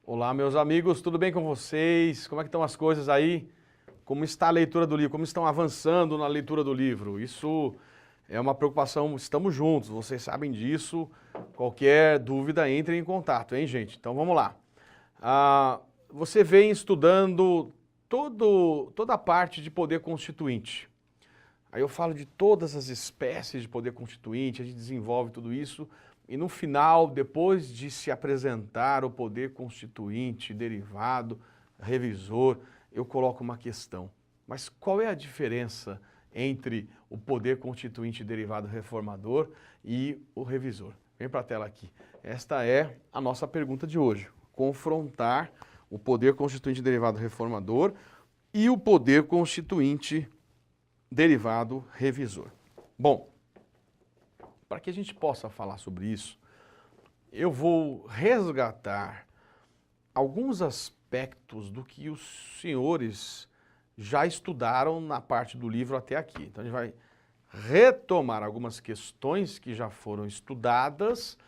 Olá, meus amigos, tudo bem com vocês? Como é que estão as coisas aí? Como está a leitura do livro? Como estão avançando na leitura do livro? Isso é uma preocupação, estamos juntos, vocês sabem disso. Qualquer dúvida, entre em contato, hein, gente? Então vamos lá. Você vem estudando toda a parte de poder constituinte. Aí eu falo de todas as espécies de poder constituinte, a gente desenvolve tudo isso. E no final, depois de se apresentar o poder constituinte, derivado, revisor, eu coloco uma questão. Mas qual é a diferença entre o poder constituinte, derivado, reformador e o revisor? Vem para a tela aqui. Esta é a nossa pergunta de hoje. Confrontar o poder constituinte, derivado, reformador e o poder constituinte, derivado, revisor. Bom, para que a gente possa falar sobre isso, eu vou resgatar alguns aspectos do que os senhores já estudaram na parte do livro até aqui. Então a gente vai retomar algumas questões que já foram estudadas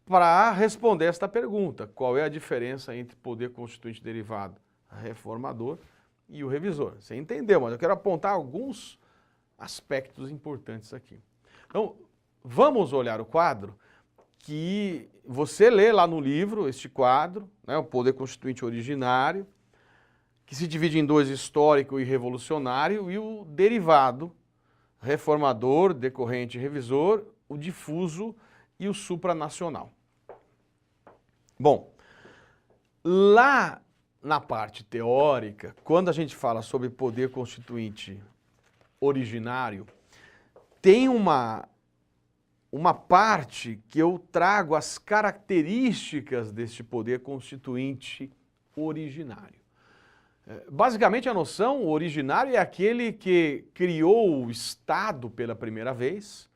para responder esta pergunta. Qual é a diferença entre poder constituinte derivado reformador e o revisor? Você entendeu, mas eu quero apontar alguns aspectos importantes aqui. Então, vamos olhar o quadro que você lê lá no livro, este quadro, né, o poder constituinte originário, que se divide em dois, histórico e revolucionário, e o derivado, reformador, decorrente e revisor, o difuso e o supranacional. Bom, lá na parte teórica, quando a gente fala sobre poder constituinte originário, tem uma parte que eu trago as características deste poder constituinte originário. Basicamente a noção originário é aquele que criou o Estado pela primeira vez,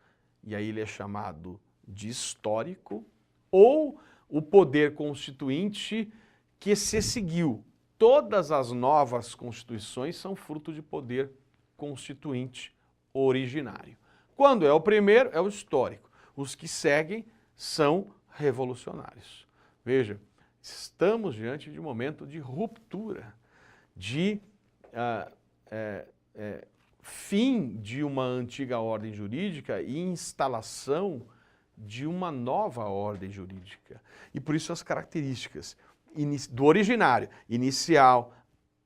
e aí ele é chamado de histórico, ou o poder constituinte que se seguiu. Todas as novas constituições são fruto de poder constituinte originário. Quando é o primeiro, é o histórico. Os que seguem são revolucionários. Veja, estamos diante de um momento de ruptura, de fim de uma antiga ordem jurídica e instalação de uma nova ordem jurídica. E por isso as características do originário, inicial,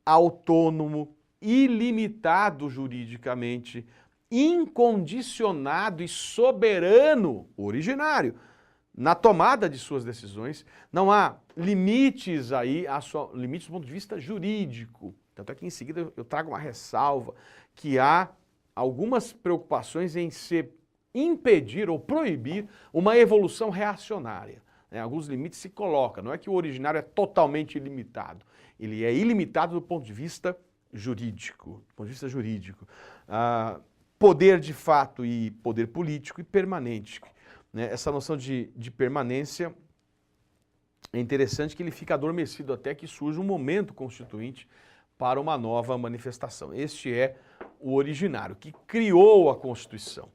autônomo, ilimitado juridicamente, incondicionado e soberano, originário, na tomada de suas decisões. Não há limites aí, limites do ponto de vista jurídico. Tanto é que em seguida eu trago uma ressalva que há algumas preocupações em se impedir ou proibir uma evolução reacionária. Alguns limites se colocam, não é que o originário é totalmente ilimitado, ele é ilimitado do ponto de vista jurídico. Poder de fato e poder político e permanente. Essa noção de permanência é interessante que ele fica adormecido até que surja um momento constituinte para uma nova manifestação. Este é o originário, que criou a Constituição.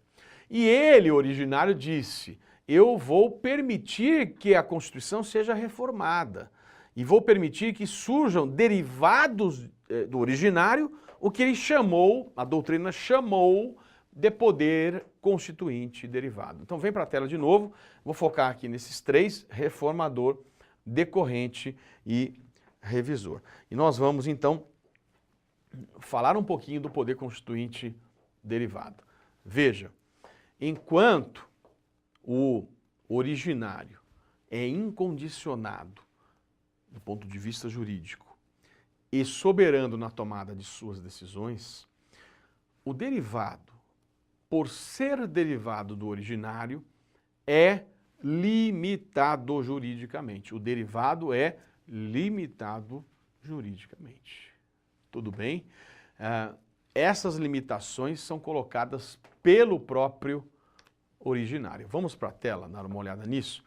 E ele, originário, disse: eu vou permitir que a Constituição seja reformada e vou permitir que surjam derivados do originário, o que ele chamou, a doutrina chamou, de poder constituinte derivado. Então vem para a tela de novo, vou focar aqui nesses três: reformador, decorrente e revisor. E nós vamos então falar um pouquinho do poder constituinte derivado. Veja, enquanto o originário é incondicionado do ponto de vista jurídico e soberano na tomada de suas decisões, o derivado, por ser derivado do originário, é limitado juridicamente. O derivado é limitado juridicamente. Tudo bem? Essas limitações são colocadas pelo próprio originário. Vamos para a tela dar uma olhada nisso?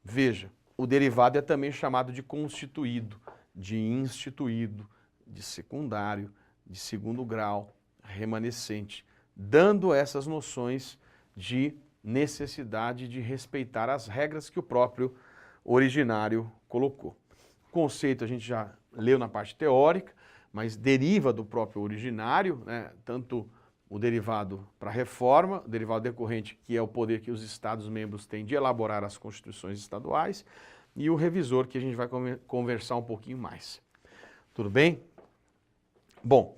Veja, o derivado é também chamado de constituído, de instituído, de secundário, de segundo grau, remanescente, dando essas noções de necessidade de respeitar as regras que o próprio originário colocou. conceito a gente já leu na parte teórica, mas deriva do próprio originário, né? Tanto o derivado para a reforma, o derivado decorrente, que é o poder que os Estados-membros têm de elaborar as constituições estaduais, e o revisor, que a gente vai conversar um pouquinho mais. Tudo bem? Bom,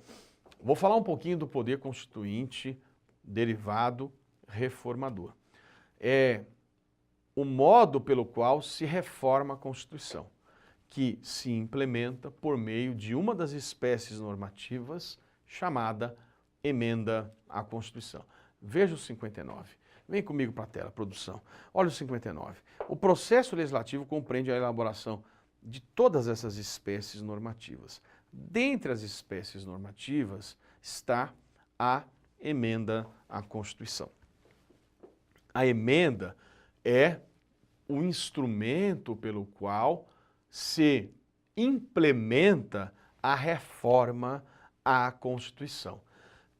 vou falar um pouquinho do poder constituinte derivado reformador. É o modo pelo qual se reforma a Constituição, que se implementa por meio de uma das espécies normativas chamada emenda à Constituição. Veja o 59. Vem comigo para a tela, produção. Olha o 59. O processo legislativo compreende a elaboração de todas essas espécies normativas. Dentre as espécies normativas está a emenda à Constituição. A emenda é o instrumento pelo qual se implementa a reforma à Constituição.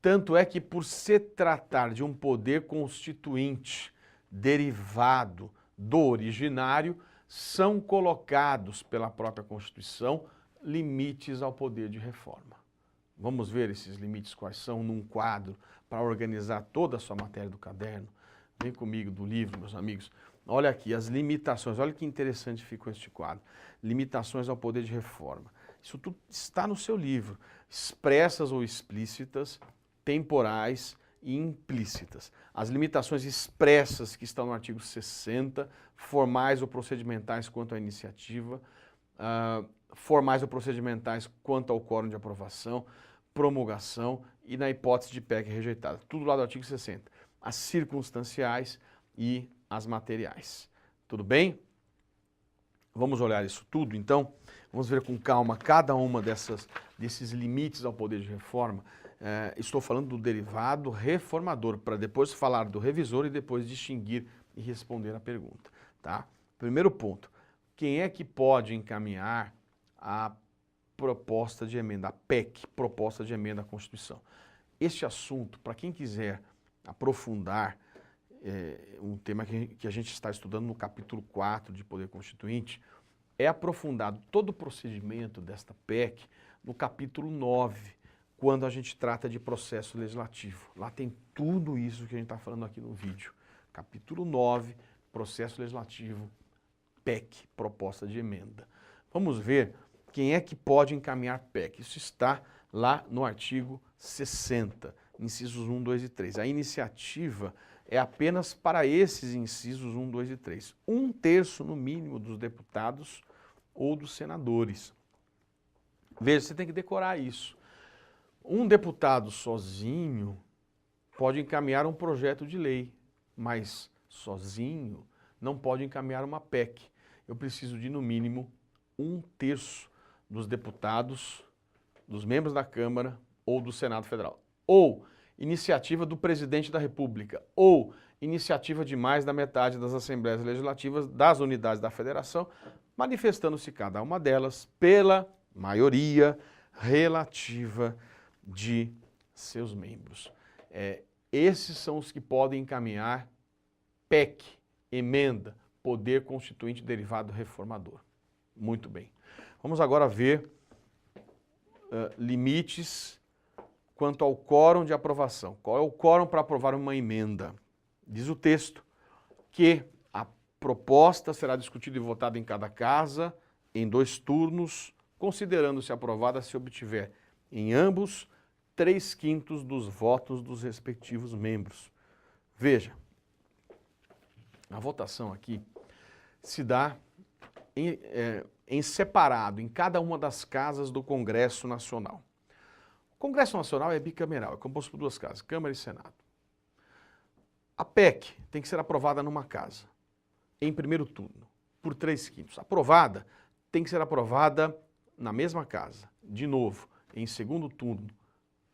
Tanto é que, por se tratar de um poder constituinte derivado do originário, são colocados pela própria Constituição limites ao poder de reforma. Vamos ver esses limites quais são num quadro para organizar toda a sua matéria do caderno. Vem comigo do livro, meus amigos. Olha aqui as limitações, olha que interessante ficou este quadro. Limitações ao poder de reforma. Isso tudo está no seu livro, expressas ou explícitas, temporais e implícitas. As limitações expressas que estão no artigo 60, formais ou procedimentais quanto à iniciativa, formais ou procedimentais quanto ao quórum de aprovação, promulgação e na hipótese de PEC rejeitada. Tudo lá do artigo 60. As circunstanciais e as materiais. Tudo bem? Vamos olhar isso tudo, então. Vamos ver com calma cada uma desses limites ao poder de reforma. Estou falando do derivado reformador, para depois falar do revisor e depois distinguir e responder a pergunta. Tá? Primeiro ponto, quem é que pode encaminhar a proposta de emenda, a PEC, proposta de emenda à Constituição? Este assunto, para quem quiser aprofundar, um tema que a gente está estudando no capítulo 4 de Poder Constituinte, é aprofundado todo o procedimento desta PEC no capítulo 9, quando a gente trata de processo legislativo. Lá tem tudo isso que a gente está falando aqui no vídeo. Capítulo 9, processo legislativo, PEC, proposta de emenda. Vamos ver quem é que pode encaminhar PEC. Isso está lá no artigo 60, incisos 1, 2 e 3. A iniciativa é apenas para esses incisos 1, 2 e 3. 1/3 no mínimo dos deputados ou dos senadores. Veja, você tem que decorar isso. Um deputado sozinho pode encaminhar um projeto de lei, mas sozinho não pode encaminhar uma PEC. Eu preciso de, no mínimo, 1/3 dos deputados, dos membros da Câmara ou do Senado Federal. Ou iniciativa do Presidente da República, ou iniciativa de mais da metade das Assembleias Legislativas das unidades da Federação, manifestando-se cada uma delas pela maioria relativa de seus membros. Esses são os que podem encaminhar PEC, emenda, poder constituinte derivado reformador. Muito bem. Vamos agora ver limites quanto ao quórum de aprovação. Qual é o quórum para aprovar uma emenda? Diz o texto que a proposta será discutida e votada em cada casa, em 2 turnos, considerando-se aprovada se obtiver em ambos 3/5 dos votos dos respectivos membros. Veja, a votação aqui se dá em separado, em cada uma das casas do Congresso Nacional. O Congresso Nacional é bicameral, é composto por 2 casas, Câmara e Senado. A PEC tem que ser aprovada numa casa, em primeiro turno, por 3/5. Aprovada, tem que ser aprovada na mesma casa, de novo, em segundo turno,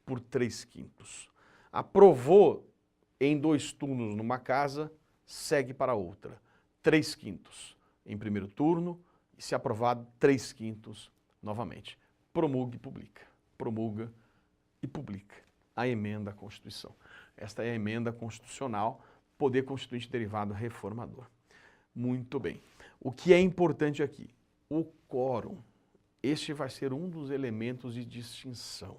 por 3/5. Aprovou em 2 turnos numa casa, segue para outra. 3/5 em primeiro turno e, se aprovado, 3/5 novamente. Promulga e publica. Promulga e publica a emenda à Constituição. Esta é a emenda constitucional, poder constituinte derivado reformador. Muito bem. O que é importante aqui? O quórum. Este vai ser um dos elementos de distinção.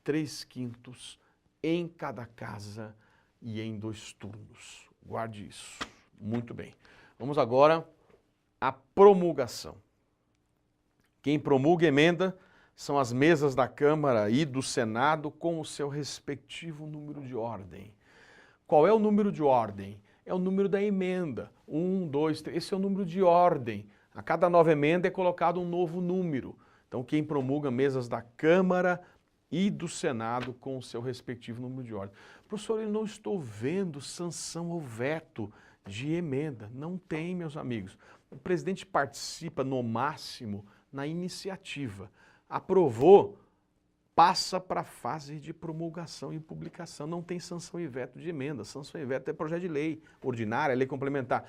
3/5 em cada casa e em 2 turnos. Guarde isso. Muito bem. Vamos agora à promulgação. Quem promulga emenda são as mesas da Câmara e do Senado com o seu respectivo número de ordem. Qual é o número de ordem? É o número da emenda. 1, 2, 3. Esse é o número de ordem. A cada nova emenda é colocado um novo número. Então, quem promulga mesas da Câmara e do Senado com o seu respectivo número de ordem. Professor, eu não estou vendo sanção ou veto de emenda. Não tem, meus amigos. O presidente participa, no máximo, na iniciativa. Aprovou, passa para a fase de promulgação e publicação. Não tem sanção e veto de emenda. Sanção e veto é projeto de lei ordinária, lei complementar.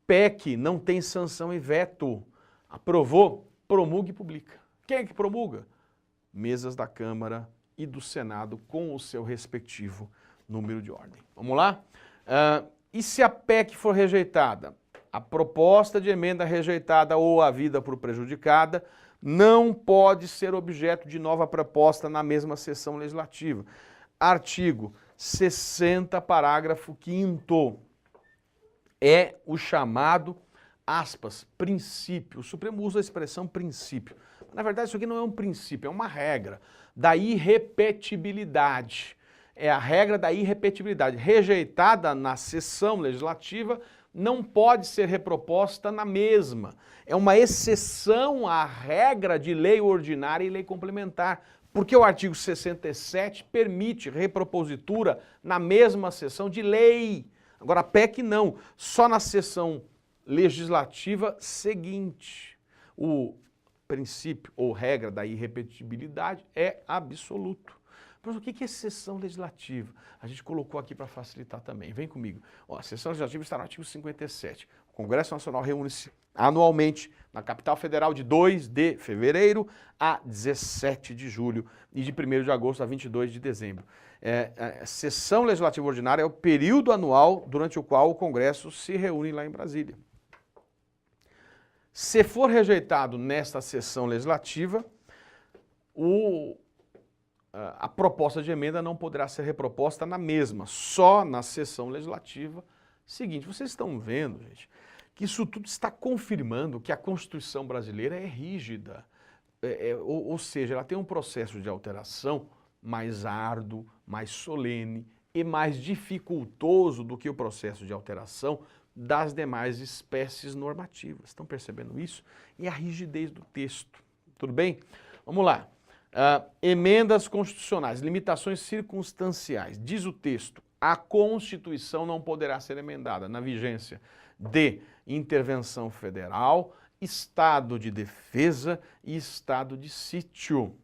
PEC não tem sanção e veto. Aprovou, promulga e publica. Quem é que promulga? Mesas da Câmara e do Senado com o seu respectivo número de ordem. Vamos lá? E se a PEC for rejeitada? A proposta de emenda rejeitada ou havida por prejudicada não pode ser objeto de nova proposta na mesma sessão legislativa. Artigo 60, parágrafo 5º. É o chamado, aspas, princípio. O Supremo usa a expressão princípio. Na verdade, isso aqui não é um princípio, é uma regra da irrepetibilidade. É a regra da irrepetibilidade. Rejeitada na sessão legislativa, não pode ser reproposta na mesma. É uma exceção à regra de lei ordinária e lei complementar, porque o artigo 67 permite repropositura na mesma sessão de lei. Agora, a PEC não, só na sessão legislativa seguinte. O princípio ou regra da irrepetibilidade é absoluto. Mas o que é sessão legislativa? A gente colocou aqui para facilitar também. Vem comigo. Ó, a sessão legislativa está no artigo 57. O Congresso Nacional reúne-se anualmente na capital federal de 2 de fevereiro a 17 de julho e de 1º de agosto a 22 de dezembro. A sessão legislativa ordinária é o período anual durante o qual o Congresso se reúne lá em Brasília. Se for rejeitado nesta sessão legislativa, a proposta de emenda não poderá ser reproposta na mesma, só na sessão legislativa seguinte. Vocês estão vendo, gente, que isso tudo está confirmando que a Constituição brasileira é rígida, ou seja, ela tem um processo de alteração mais árduo, mais solene e mais dificultoso do que o processo de alteração das demais espécies normativas. Estão percebendo isso? E a rigidez do texto. Tudo bem? Vamos lá. Emendas constitucionais, limitações circunstanciais. Diz o texto, a Constituição não poderá ser emendada na vigência de intervenção federal, estado de defesa e estado de sítio.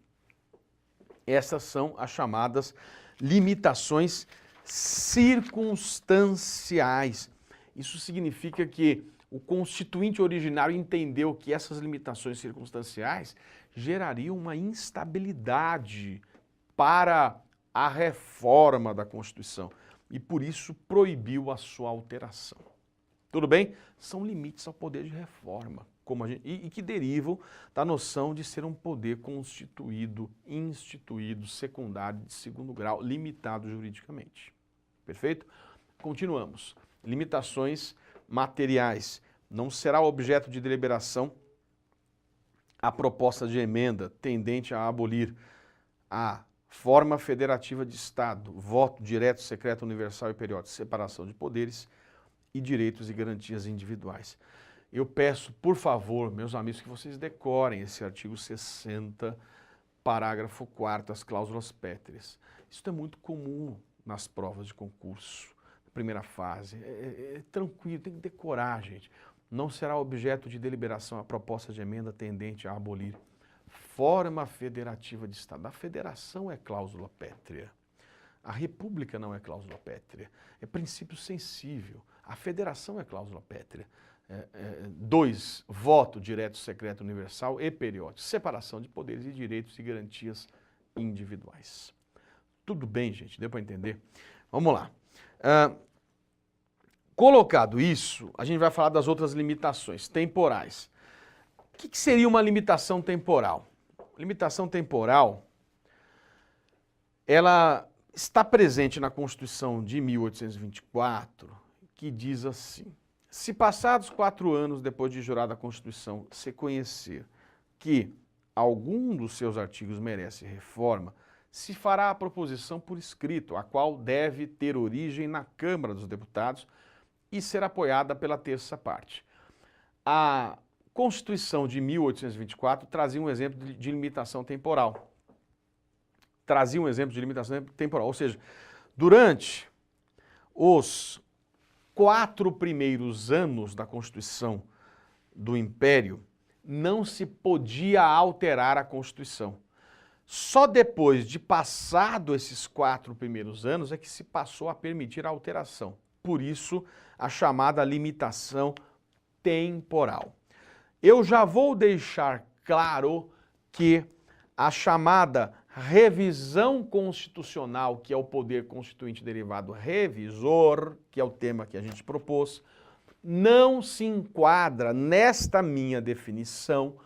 Essas são as chamadas limitações circunstanciais. Isso significa que o constituinte originário entendeu que essas limitações circunstanciais gerariam uma instabilidade para a reforma da Constituição e por isso proibiu a sua alteração. Tudo bem? São limites ao poder de reforma, e que derivam da noção de ser um poder constituído, instituído, secundário, de segundo grau, limitado juridicamente. Perfeito? Continuamos. Limitações materiais. Não será objeto de deliberação a proposta de emenda tendente a abolir a forma federativa de Estado, voto direto, secreto, universal e periódico, separação de poderes e direitos e garantias individuais. Eu peço, por favor, meus amigos, que vocês decorem esse artigo 60, parágrafo 4º, as cláusulas pétreas. Isso é muito comum nas provas de concurso. Primeira fase, tranquilo, tem que decorar, gente. Não será objeto de deliberação a proposta de emenda tendente a abolir forma federativa de Estado. A federação é cláusula pétrea. A república não é cláusula pétrea. É princípio sensível. A federação é cláusula pétrea. 2, voto direto, secreto, universal e periódico. Separação de poderes e direitos e garantias individuais. Tudo bem, gente? Deu para entender? Vamos lá. Colocado isso, a gente vai falar das outras limitações temporais. O que seria uma limitação temporal? Limitação temporal, ela está presente na Constituição de 1824, que diz assim: se passados 4 anos depois de jurada a Constituição se conhecer que algum dos seus artigos merece reforma, se fará a proposição por escrito, a qual deve ter origem na Câmara dos Deputados e ser apoiada pela terça parte. A Constituição de 1824 trazia um exemplo de limitação temporal. Ou seja, durante os 4 primeiros anos da Constituição do Império, não se podia alterar a Constituição. Só depois de passado esses 4 primeiros anos é que se passou a permitir a alteração. Por isso, a chamada limitação temporal. Eu já vou deixar claro que a chamada revisão constitucional, que é o poder constituinte derivado revisor, que é o tema que a gente propôs, não se enquadra nesta minha definição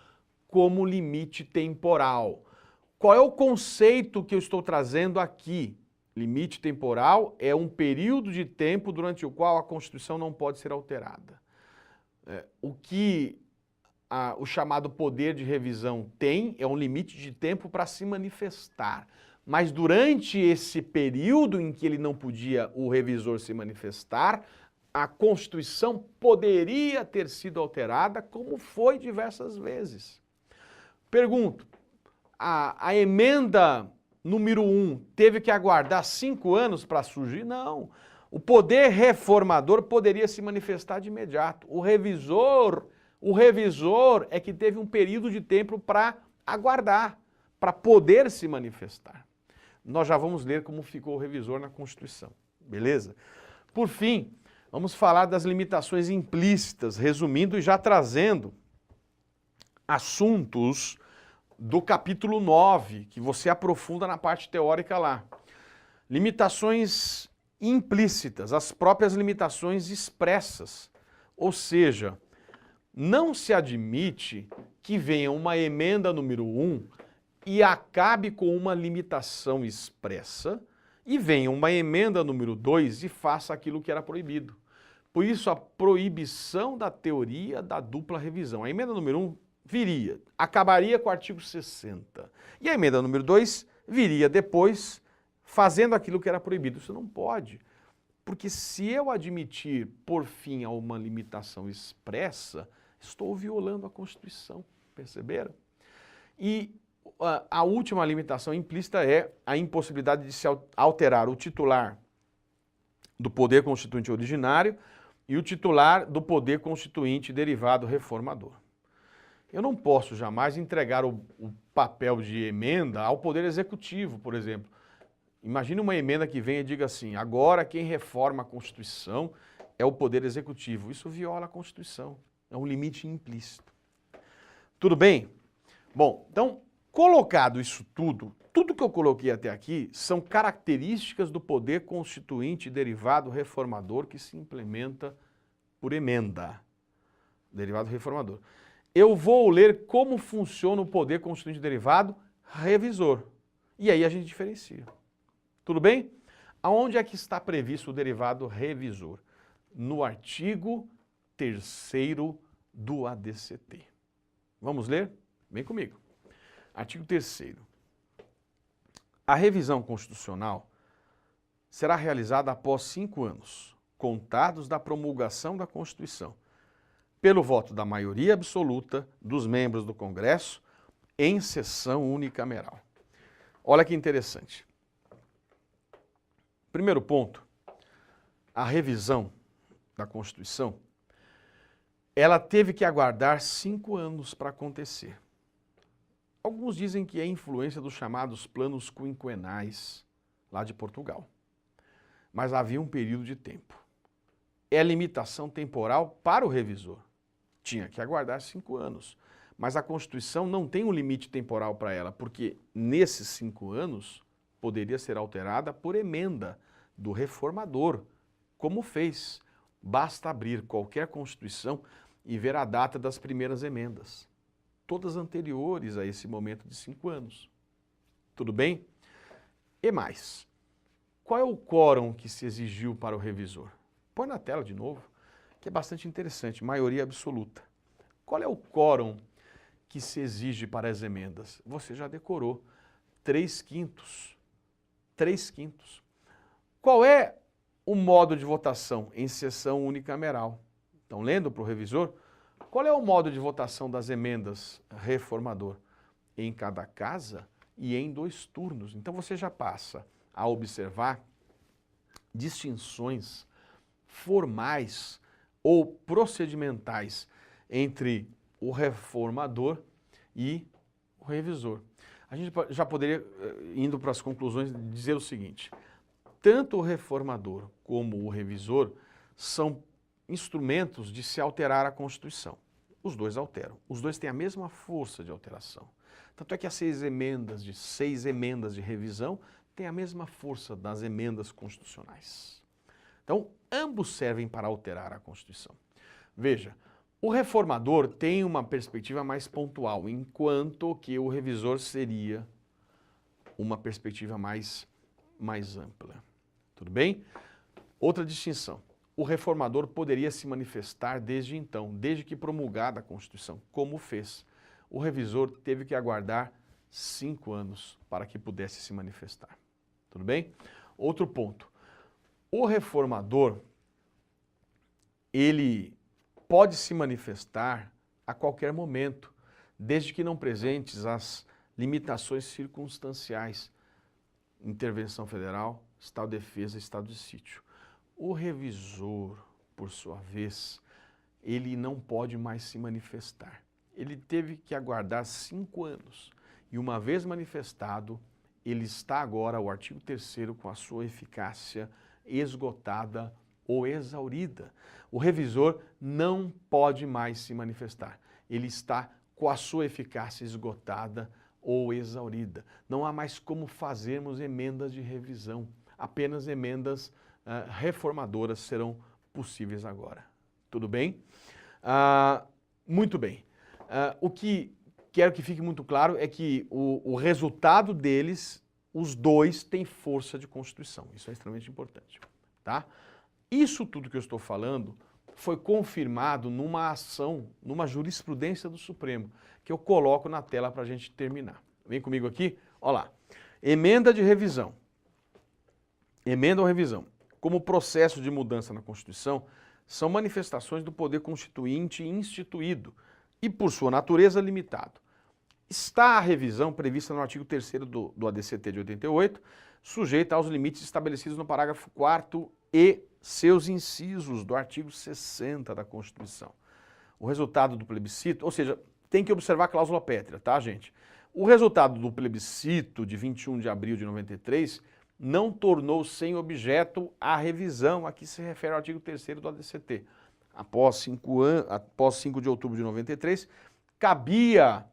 como limite temporal. Qual é o conceito que eu estou trazendo aqui? Limite temporal é um período de tempo durante o qual a Constituição não pode ser alterada. O que o chamado poder de revisão tem é um limite de tempo para se manifestar. Mas durante esse período em que ele não podia, o revisor, se manifestar, a Constituição poderia ter sido alterada, como foi diversas vezes. Pergunto, a emenda número 1 teve que aguardar 5 anos para surgir? Não. O poder reformador poderia se manifestar de imediato. O revisor é que teve um período de tempo para aguardar, para poder se manifestar. Nós já vamos ler como ficou o revisor na Constituição, beleza? Por fim, vamos falar das limitações implícitas, resumindo e já trazendo assuntos do capítulo 9, que você aprofunda na parte teórica lá. Limitações implícitas, as próprias limitações expressas, ou seja, não se admite que venha uma emenda número 1 e acabe com uma limitação expressa e venha uma emenda número 2 e faça aquilo que era proibido. Por isso, a proibição da teoria da dupla revisão. A emenda número 1 viria, acabaria com o artigo 60. E a emenda número 2 viria depois, fazendo aquilo que era proibido. Isso não pode. Porque se eu admitir, por fim, a uma limitação expressa, estou violando a Constituição, perceberam? E a última limitação implícita é a impossibilidade de se alterar o titular do poder constituinte originário e o titular do poder constituinte derivado reformador. Eu não posso jamais entregar o papel de emenda ao Poder Executivo, por exemplo. Imagine uma emenda que venha e diga assim: agora quem reforma a Constituição é o Poder Executivo. Isso viola a Constituição. É um limite implícito. Tudo bem? Bom, então, colocado isso tudo que eu coloquei até aqui são características do poder constituinte derivado reformador que se implementa por emenda. Derivado reformador. Eu vou ler como funciona o poder constituinte derivado revisor. E aí a gente diferencia. Tudo bem? Aonde é que está previsto o derivado revisor? No artigo 3º do ADCT. Vamos ler? Vem comigo. Artigo 3º. A revisão constitucional será realizada após 5 anos, contados da promulgação da Constituição, pelo voto da maioria absoluta dos membros do Congresso em sessão unicameral. Olha que interessante. Primeiro ponto, a revisão da Constituição, ela teve que aguardar 5 anos para acontecer. Alguns dizem que é influência dos chamados planos quinquenais lá de Portugal. Mas havia um período de tempo. É limitação temporal para o revisor. Tinha que aguardar 5 anos. Mas a Constituição não tem um limite temporal para ela, porque nesses 5 anos poderia ser alterada por emenda do reformador, como fez. Basta abrir qualquer Constituição e ver a data das primeiras emendas. todas anteriores a esse momento de 5 anos. Tudo bem? E mais, qual é o quórum que se exigiu para o revisor? Põe na tela de novo, que é bastante interessante, maioria absoluta. Qual é o quórum que se exige para as emendas? Você já decorou, 3/5. 3/5. Qual é o modo de votação em sessão unicameral? Então, lendo para o revisor, qual é o modo de votação das emendas reformador? Em cada casa e em 2 turnos. Então, você já passa a observar distinções formais ou procedimentais entre o reformador e o revisor. A gente já poderia, indo para as conclusões, dizer o seguinte: tanto o reformador como o revisor são instrumentos de se alterar a Constituição. Os dois alteram. Os dois têm a mesma força de alteração. Tanto é que as 6 emendas de revisão têm a mesma força das emendas constitucionais. Então, ambos servem para alterar a Constituição. Veja, o reformador tem uma perspectiva mais pontual, enquanto que o revisor seria uma perspectiva mais ampla. Tudo bem? Outra distinção. O reformador poderia se manifestar desde então, desde que promulgada a Constituição, como fez. O revisor teve que aguardar 5 anos para que pudesse se manifestar. Tudo bem? Outro ponto. O reformador, ele pode se manifestar a qualquer momento, desde que não presentes as limitações circunstanciais. Intervenção federal, estado de defesa, estado de sítio. O revisor, por sua vez, ele não pode mais se manifestar. Ele teve que aguardar 5 anos. E uma vez manifestado, ele está agora, o artigo 3º, com a sua eficácia esgotada ou exaurida. O revisor não pode mais se manifestar. Ele está com a sua eficácia esgotada ou exaurida. Não há mais como fazermos emendas de revisão. Apenas emendas reformadoras serão possíveis agora. Tudo bem? Muito bem. O que quero que fique muito claro é que o resultado deles, os dois, têm força de Constituição. Isso é extremamente importante. Tá? Isso tudo que eu estou falando foi confirmado numa ação, numa jurisprudência do Supremo, que eu coloco na tela para a gente terminar. Vem comigo aqui, olha lá. Emenda de revisão. Emenda ou revisão, como processo de mudança na Constituição, são manifestações do poder constituinte instituído e, por sua natureza, limitado. Está a revisão prevista no artigo 3º do ADCT de 88, sujeita aos limites estabelecidos no parágrafo 4º e seus incisos do artigo 60 da Constituição. O resultado do plebiscito, ou seja, tem que observar a cláusula pétrea, tá, gente? O resultado do plebiscito de 21 de abril de 93 não tornou sem objeto a revisão a que se refere ao artigo 3º do ADCT. Após 5 de outubro de 93, cabia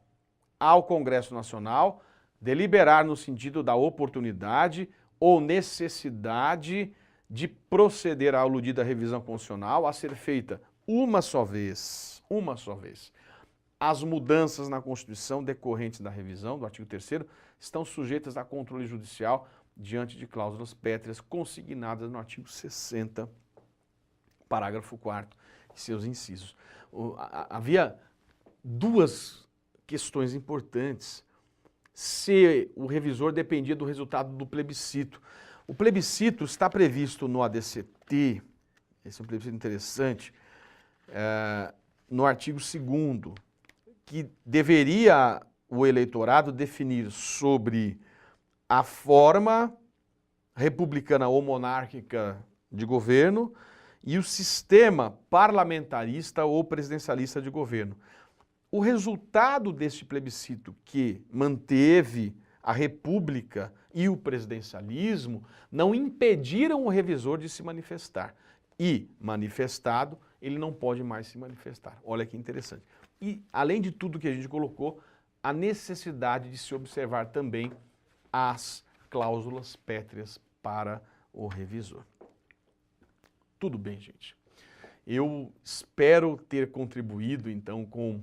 ao Congresso Nacional deliberar no sentido da oportunidade ou necessidade de proceder à aludida revisão constitucional a ser feita uma só vez. As mudanças na Constituição decorrentes da revisão do artigo 3º estão sujeitas a controle judicial diante de cláusulas pétreas consignadas no artigo 60, parágrafo 4º e seus incisos. Havia 2 questões importantes. Se o revisor dependia do resultado do plebiscito. O plebiscito está previsto no ADCT, esse é um plebiscito interessante, no artigo 2º, que deveria o eleitorado definir sobre a forma republicana ou monárquica de governo e o sistema parlamentarista ou presidencialista de governo. O resultado deste plebiscito, que manteve a república e o presidencialismo, não impediram o revisor de se manifestar. E, manifestado, ele não pode mais se manifestar. Olha que interessante. E, além de tudo que a gente colocou, a necessidade de se observar também as cláusulas pétreas para o revisor. Tudo bem, gente. Eu espero ter contribuído, então, com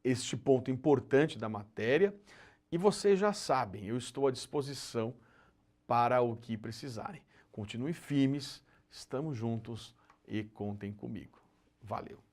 este ponto importante da matéria. E vocês já sabem, eu estou à disposição para o que precisarem. Continuem firmes, estamos juntos e contem comigo. Valeu!